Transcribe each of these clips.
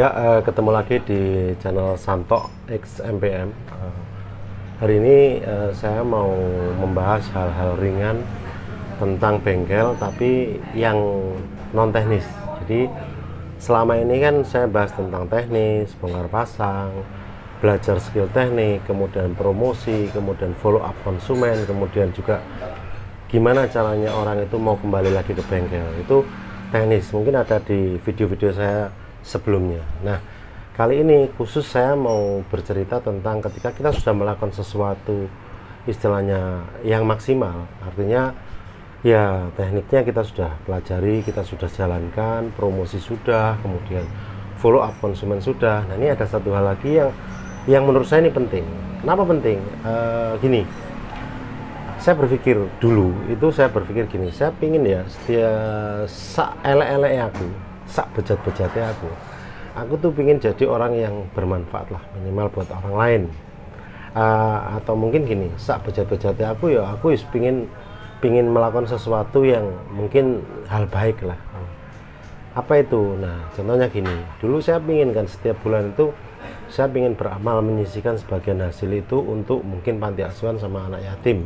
Ketemu lagi di channel Santo X MPM. Hari ini saya mau membahas hal-hal ringan tentang bengkel, tapi yang non teknis. Jadi selama ini kan saya bahas tentang teknis, bongkar pasang, belajar skill teknik, kemudian promosi, kemudian follow up konsumen, kemudian juga gimana caranya orang itu mau kembali lagi ke bengkel. Itu teknis, mungkin ada di video-video saya sebelumnya. Nah, kali ini khusus saya mau bercerita tentang ketika kita sudah melakukan sesuatu istilahnya yang maksimal, artinya ya tekniknya kita sudah pelajari, kita sudah jalankan, promosi sudah, kemudian follow up konsumen sudah. Nah, ini ada satu hal lagi yang menurut saya ini penting. Kenapa penting? Gini, saya berpikir gini, saya pingin ya sak elek-elek sak bejat-bejatnya aku tuh pingin jadi orang yang bermanfaat lah, minimal buat orang lain. Atau mungkin gini, sak bejat-bejatnya aku pingin melakukan sesuatu yang mungkin hal baik lah. Apa itu? Nah, contohnya gini, dulu saya pingin kan setiap bulan itu saya pingin beramal menyisihkan sebagian hasil itu untuk mungkin panti asuhan sama anak yatim.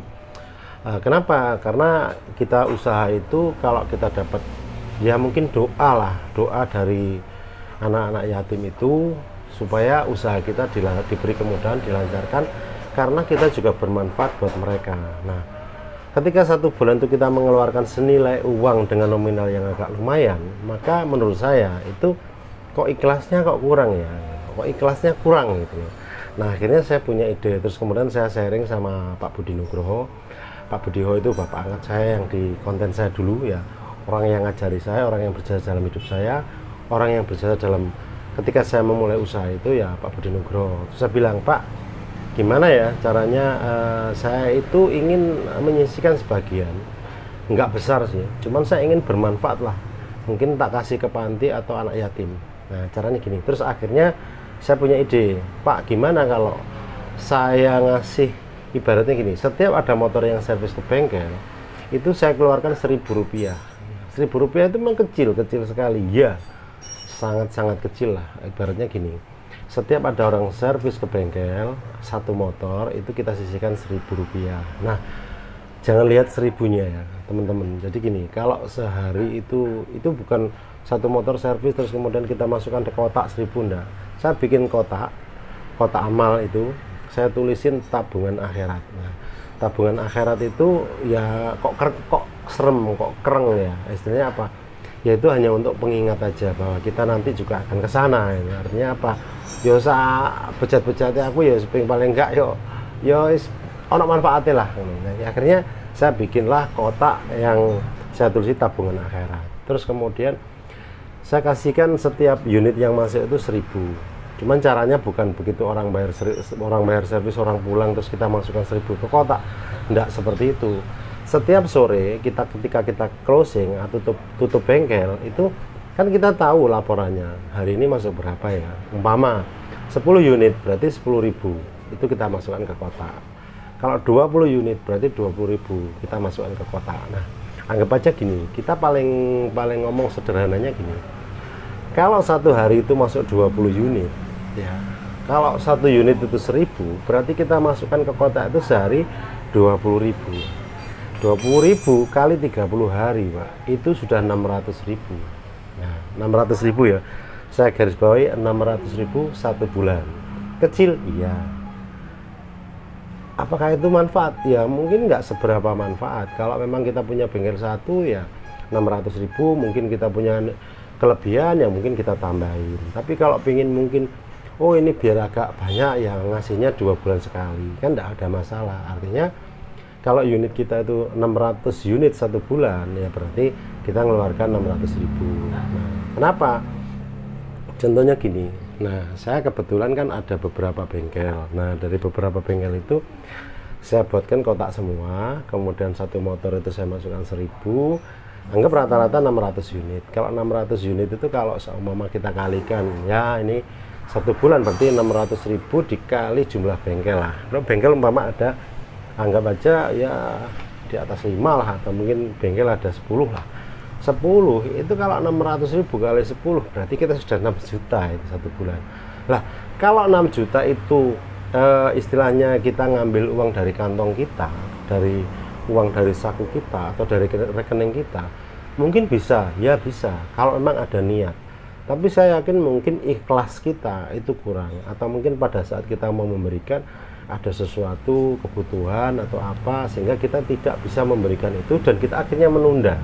Kenapa? Karena kita usaha itu kalau kita dapat ya mungkin doa dari anak-anak yatim itu supaya usaha kita diberi kemudahan, dilancarkan, karena kita juga bermanfaat buat mereka. Nah, ketika satu bulan itu kita mengeluarkan senilai uang dengan nominal yang agak lumayan, maka menurut saya itu kok ikhlasnya kurang gitu. Nah, akhirnya saya punya ide, terus kemudian saya sharing sama Pak Budi Nugroho. Pak Budiho itu bapak angkat saya yang di konten saya dulu ya, orang yang ngajari saya, orang yang berjasa dalam hidup saya, orang yang berjasa dalam ketika saya memulai usaha itu ya Pak Budi Nugroho. Terus saya bilang, Pak, gimana ya caranya saya itu ingin menyisihkan sebagian, nggak besar sih, cuman saya ingin bermanfaat lah, mungkin tak kasih ke panti atau anak yatim. Nah, caranya gini. Terus akhirnya saya punya ide, Pak, gimana kalau saya ngasih, ibaratnya gini, setiap ada motor yang servis ke bengkel itu saya keluarkan Rp1.000. Rp1.000 itu memang kecil sekali ya, sangat kecil lah. Ibaratnya gini, setiap ada orang servis ke bengkel satu motor itu kita sisihkan Rp1.000. Nah, jangan lihat seribunya ya teman-teman. Jadi gini, kalau sehari itu bukan satu motor servis terus kemudian kita masukkan ke kotak 1.000, enggak. Saya bikin kotak amal itu, saya tulisin tabungan akhirat. Nah, tabungan akhirat itu ya kok serem, kok kereng ya, istilahnya apa, yaitu hanya untuk pengingat aja bahwa kita nanti juga akan ke sana. Artinya apa, yo bejat-bejatnya aku ya paling enggak yo ono manfaatnya lah. Nah, akhirnya saya bikinlah kotak yang saya tulis tabungan akhirat. Terus kemudian saya kasihkan setiap unit yang masuk itu 1.000. Cuman caranya bukan begitu orang bayar servis, orang pulang terus kita masukkan 1.000 ke kotak. Enggak seperti itu. Setiap sore ketika kita closing atau tutup bengkel itu kan kita tahu laporannya hari ini masuk berapa ya. Umpama 10 unit berarti 10.000 itu kita masukkan ke kotak. Kalau 20 unit berarti 20.000 kita masukkan ke kotak. Nah, anggap aja gini, kita paling ngomong sederhananya gini. Kalau satu hari itu masuk 20 unit ya, kalau satu unit itu 1.000 berarti kita masukkan ke kotak itu sehari 20.000 kali 30 hari Pak, itu sudah 600.000. Nah, 600.000 ya, saya garis bawahi 600.000 satu bulan. Kecil iya, apakah itu manfaat? Ya mungkin nggak seberapa manfaat. Kalau memang kita punya bengkel satu ya 600.000, mungkin kita punya kelebihan yang mungkin kita tambahin. Tapi kalau pingin mungkin ini biar agak banyak ya, ngasihnya 2 bulan sekali kan tidak ada masalah. Artinya kalau unit kita itu 600 unit satu bulan ya berarti kita mengeluarkan 600.000. Nah, kenapa? Contohnya gini, nah saya kebetulan kan ada beberapa bengkel. Nah, dari beberapa bengkel itu saya buatkan kotak semua, kemudian satu motor itu saya masukkan 1.000. Anggap rata-rata 600 unit. Kalau 600 unit itu kalau seumpama kita kalikan ya, ini satu bulan berarti 600.000 dikali jumlah bengkel lah. Kalau bengkel umpama ada, anggap aja ya di atas 5 lah, atau mungkin bengkel ada 10 lah. 10 itu kalau 600.000 kali 10 berarti kita sudah 6 juta itu satu bulan. Lah kalau 6 juta itu istilahnya kita ngambil uang dari kantong kita, dari uang dari saku kita atau dari rekening kita, mungkin bisa, ya bisa kalau memang ada niat. Tapi saya yakin mungkin ikhlas kita itu kurang, atau mungkin pada saat kita mau memberikan ada sesuatu kebutuhan atau apa sehingga kita tidak bisa memberikan itu dan kita akhirnya menunda.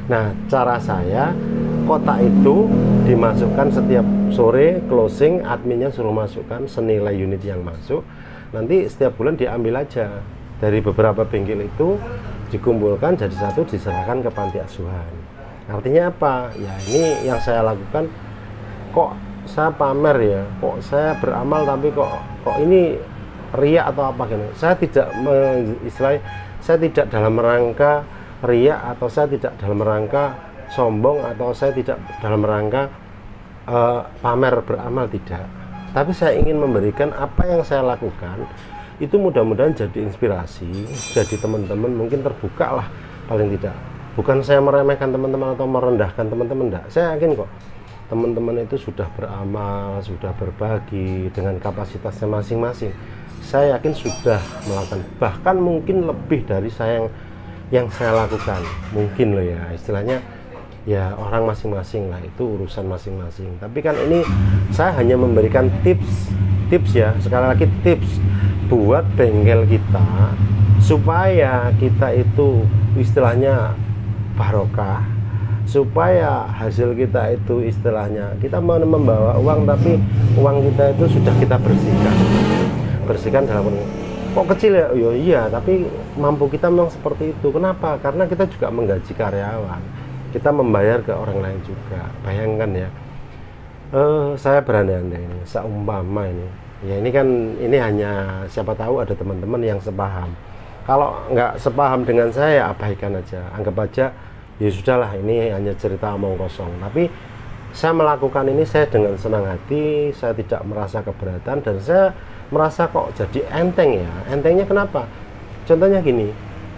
Nah, cara saya, kotak itu dimasukkan setiap sore closing, adminnya suruh masukkan senilai unit yang masuk. Nanti setiap bulan diambil aja dari beberapa bengkel itu, dikumpulkan jadi satu, diserahkan ke panti asuhan. Artinya apa? Ya ini yang saya lakukan. Kok saya pamer ya? Kok saya beramal tapi kok ini riak atau apa gitu? Saya tidak istilahnya, saya tidak dalam rangka riak, atau saya tidak dalam rangka sombong, atau saya tidak dalam rangka pamer beramal, tidak. Tapi saya ingin memberikan apa yang saya lakukan itu mudah-mudahan jadi inspirasi, jadi teman-teman mungkin terbuka lah paling tidak. Bukan saya meremehkan teman-teman atau merendahkan teman-teman, enggak. Saya yakin kok teman-teman itu sudah beramal, sudah berbagi dengan kapasitasnya masing-masing. Saya yakin sudah melakukan, bahkan mungkin lebih dari saya yang saya lakukan, mungkin loh ya, istilahnya ya orang masing-masing lah, itu urusan masing-masing. Tapi kan ini saya hanya memberikan tips ya, sekali lagi tips buat bengkel kita supaya kita itu istilahnya barokah, supaya hasil kita itu istilahnya kita membawa uang, tapi uang kita itu sudah kita bersihkan dalam kok kecil ya, oh iya, tapi mampu kita memang seperti itu. Kenapa? Karena kita juga menggaji karyawan, kita membayar ke orang lain juga. Bayangkan ya, saya berandai-andai ini, seumpama ini, ya ini kan ini hanya siapa tahu ada teman-teman yang sepaham. Kalau nggak sepaham dengan saya, abaikan aja, anggap aja ya sudahlah, ini hanya cerita omong kosong. Tapi saya melakukan ini saya dengan senang hati, saya tidak merasa keberatan, dan saya merasa kok jadi enteng ya. Entengnya kenapa? Contohnya gini,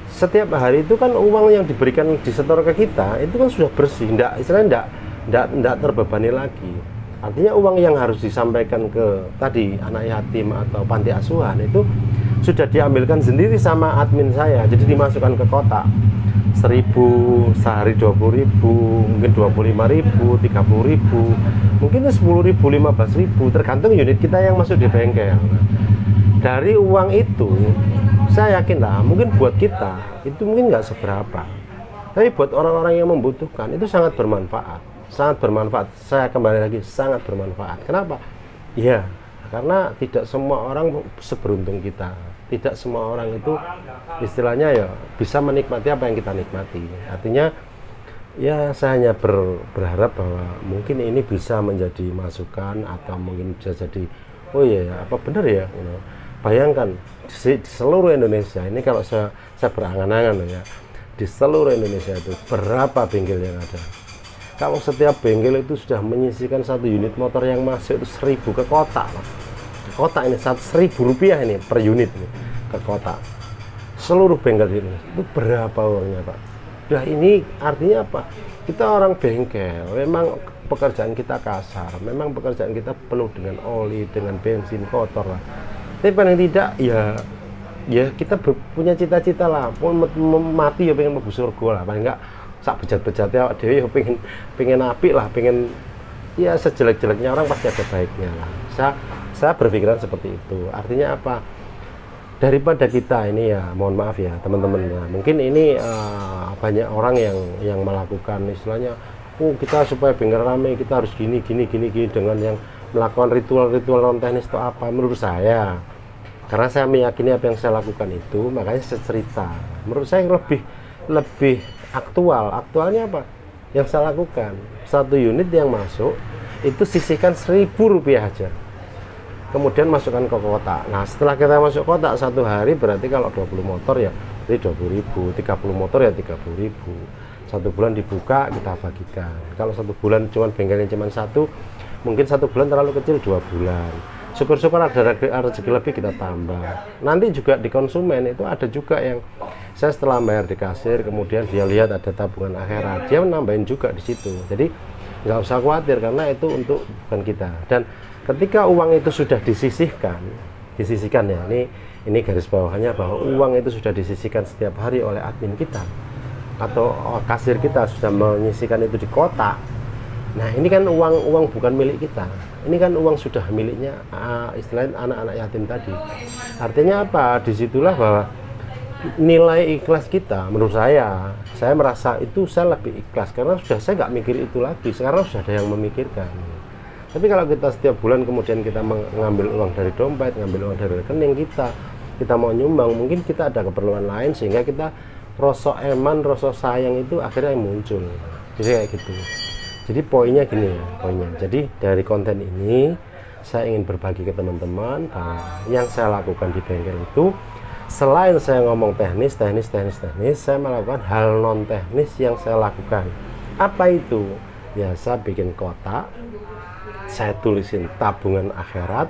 setiap hari itu kan uang yang diberikan disetor ke kita itu kan sudah bersih, istilahnya enggak terbebani lagi. Artinya uang yang harus disampaikan ke tadi anak yatim atau panti asuhan itu sudah diambilkan sendiri sama admin saya, jadi dimasukkan ke kotak. 1.000 sehari, 20.000, mungkin 25.000, 30.000, mungkin 10.000, 15.000, tergantung unit kita yang masuk di bengkel. Dari uang itu saya yakin lah, mungkin buat kita itu mungkin nggak seberapa, tapi buat orang-orang yang membutuhkan itu sangat bermanfaat. Saya kembali lagi, sangat bermanfaat. Kenapa? Ya karena tidak semua orang seberuntung kita, tidak semua orang itu istilahnya ya bisa menikmati apa yang kita nikmati. Artinya ya saya hanya berharap bahwa mungkin ini bisa menjadi masukan, atau mungkin bisa jadi oh iya ya, apa benar ya, bayangkan di seluruh Indonesia ini, kalau saya berangan-angan ya, di seluruh Indonesia itu berapa bengkel yang ada. Kalau setiap bengkel itu sudah menyisihkan satu unit motor yang masuk itu 1.000 ke kota, kota ini Rp1.000 ini per unit ini ke kota, seluruh bengkel ini itu berapa uangnya Pak? Nah ini artinya apa? Kita orang bengkel, memang pekerjaan kita kasar, memang pekerjaan kita penuh dengan oli, dengan bensin kotor lah. Tapi paling tidak ya kita punya cita-cita lah, mau mati ya pengen mlebu surga lah, paling enggak sak bejat-bejatnya dewe pengen api lah, pengen ya sejelek-jeleknya orang pasti ada baiknya lah. Saya berpikiran seperti itu. Artinya apa? Daripada kita ini ya, mohon maaf ya teman-teman ya, mungkin ini banyak orang yang melakukan istilahnya, oh kita supaya bengkel rame kita harus gini dengan yang melakukan ritual-ritual non teknis atau apa. Menurut saya, karena saya meyakini apa yang saya lakukan itu, makanya saya cerita. Menurut saya lebih aktualnya apa yang saya lakukan. Satu unit yang masuk itu sisihkan Rp1.000 aja, kemudian masukkan ke kotak. Nah setelah kita masuk kotak satu hari, berarti kalau 20 motor ya jadi 20.000, 30 motor ya 30.000. Satu bulan dibuka, kita bagikan. Kalau satu bulan cuman bengkelnya cuma satu, mungkin satu bulan terlalu kecil, 2 bulan. syukur-syukur ada rezeki lebih kita tambah. Nanti juga di konsumen itu ada juga yang saya setelah bayar di kasir, kemudian dia lihat ada tabungan akhirat, dia nambahin juga di situ. Jadi nggak usah khawatir karena itu untuk bukan kita. Dan ketika uang itu sudah disisihkan ya, ini garis bawahnya bahwa uang itu sudah disisihkan setiap hari oleh admin kita atau kasir kita sudah menyisihkan itu di kotak. Nah ini kan uang bukan milik kita, ini kan uang sudah miliknya istilahnya anak-anak yatim tadi. Artinya apa? Disitulah bahwa nilai ikhlas kita, menurut saya merasa itu saya lebih ikhlas karena sudah saya nggak mikir itu lagi, sekarang sudah ada yang memikirkan. Tapi kalau kita setiap bulan kemudian kita mengambil uang dari dompet, ngambil uang dari rekening kita mau nyumbang, mungkin kita ada keperluan lain sehingga kita rasa eman, rasa sayang itu akhirnya muncul. Jadi kayak gitu. Jadi poinnya gini ya, jadi dari konten ini saya ingin berbagi ke teman-teman bahwa yang saya lakukan di bengkel itu selain saya ngomong teknis, saya melakukan hal non teknis yang saya lakukan. Apa itu? Ya saya bikin kotak, saya tulisin tabungan akhirat,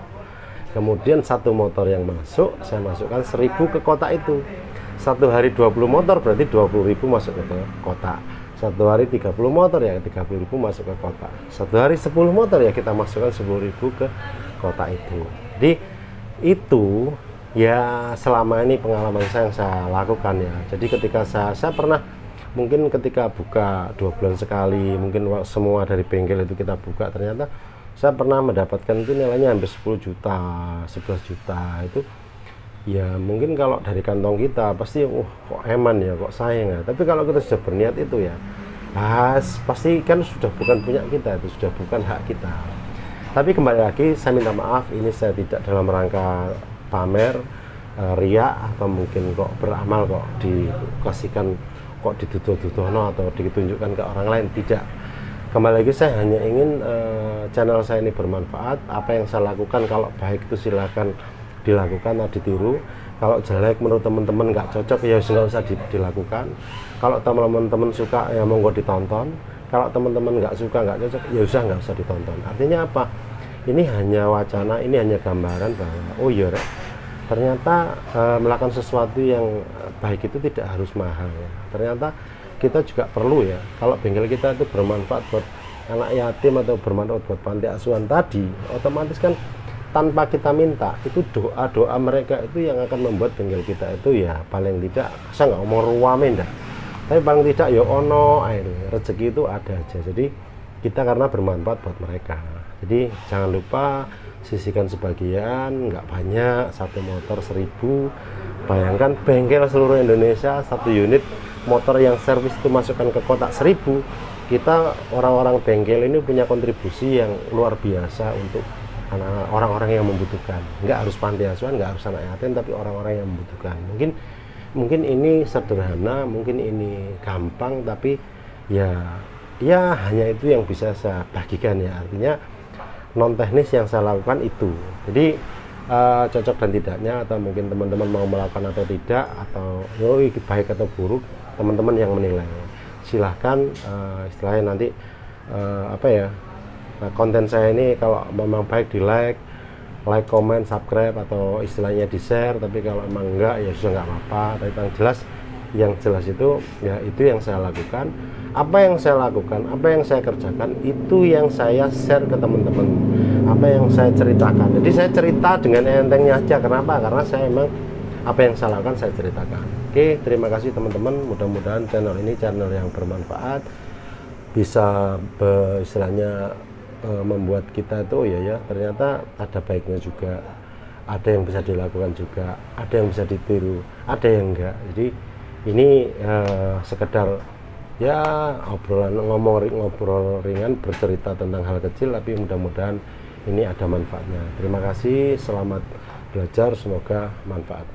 kemudian satu motor yang masuk, saya masukkan 1000 ke kotak itu. Satu hari 20 motor berarti 20.000 masuk ke kotak. Satu hari 30 motor ya 30.000 masuk ke kotak. Satu hari 10 motor ya kita masukkan 10.000 ke kotak itu. Jadi itu ya selama ini pengalaman saya yang saya lakukan ya. Jadi ketika saya pernah mungkin ketika buka 2 bulan sekali, mungkin semua dari bengkel itu kita buka, ternyata saya pernah mendapatkan itu nilainya hampir 10 juta, 11 juta itu. Ya mungkin kalau dari kantong kita pasti kok eman ya, kok sayang ya. Tapi kalau kita sudah berniat itu ya pasti kan sudah bukan punya kita, itu sudah bukan hak kita. Tapi kembali lagi saya minta maaf, ini saya tidak dalam rangka pamer, riak atau mungkin kok beramal kok dikasihkan, kok dituduh-tuduhno atau ditunjukkan ke orang lain, tidak. Kembali lagi saya hanya ingin channel saya ini bermanfaat. Apa yang saya lakukan kalau baik itu silakan dilakukan atau ditiru. Kalau jelek menurut teman-teman nggak cocok ya nggak usah dilakukan. Kalau teman-teman suka ya monggo ditonton. Kalau teman-teman nggak suka, nggak cocok ya nggak usah ditonton. Artinya apa? Ini hanya wacana, ini hanya gambaran bahwa oh iya ternyata melakukan sesuatu yang baik itu tidak harus mahal ya. Ternyata kita juga perlu ya, kalau bengkel kita itu bermanfaat buat anak yatim atau bermanfaat buat panti asuhan tadi, otomatis kan tanpa kita minta itu doa-doa mereka itu yang akan membuat bengkel kita itu ya paling tidak, saya nggak mau ruame enggak, tapi paling tidak ya ono air rezeki itu ada aja. Jadi kita karena bermanfaat buat mereka, jadi jangan lupa sisihkan sebagian, nggak banyak, satu motor 1000. Bayangkan bengkel seluruh Indonesia satu unit motor yang servis itu masukkan ke kotak 1000. Kita orang-orang bengkel ini punya kontribusi yang luar biasa untuk orang-orang yang membutuhkan. Nggak harus panti asuhan, nggak harus anak yatim, tapi orang-orang yang membutuhkan. Mungkin ini sederhana, mungkin ini gampang, tapi ya hanya itu yang bisa saya bagikan ya. Artinya non teknis yang saya lakukan itu. Jadi cocok dan tidaknya, atau mungkin teman-teman mau melakukan atau tidak, atau baik atau buruk, teman-teman yang menilai. Silahkan istilahnya nanti konten saya ini kalau memang baik di like, comment, subscribe, atau istilahnya di share. Tapi kalau emang enggak ya sudah nggak apa-apa. Tapi yang jelas itu ya itu yang saya lakukan. Apa yang saya lakukan, apa yang saya kerjakan, itu yang saya share ke teman-teman, apa yang saya ceritakan. Jadi saya cerita dengan entengnya aja. Kenapa? Karena saya emang apa yang saya lakukan saya ceritakan. Oke, terima kasih teman-teman. Mudah-mudahan channel ini channel yang bermanfaat, bisa istilahnya membuat kita itu ya ternyata ada baiknya juga, ada yang bisa dilakukan juga, ada yang bisa ditiru, ada yang enggak. Jadi ini sekedar ya ngobrol ringan, bercerita tentang hal kecil, tapi mudah-mudahan ini ada manfaatnya. Terima kasih, selamat belajar, semoga manfaat.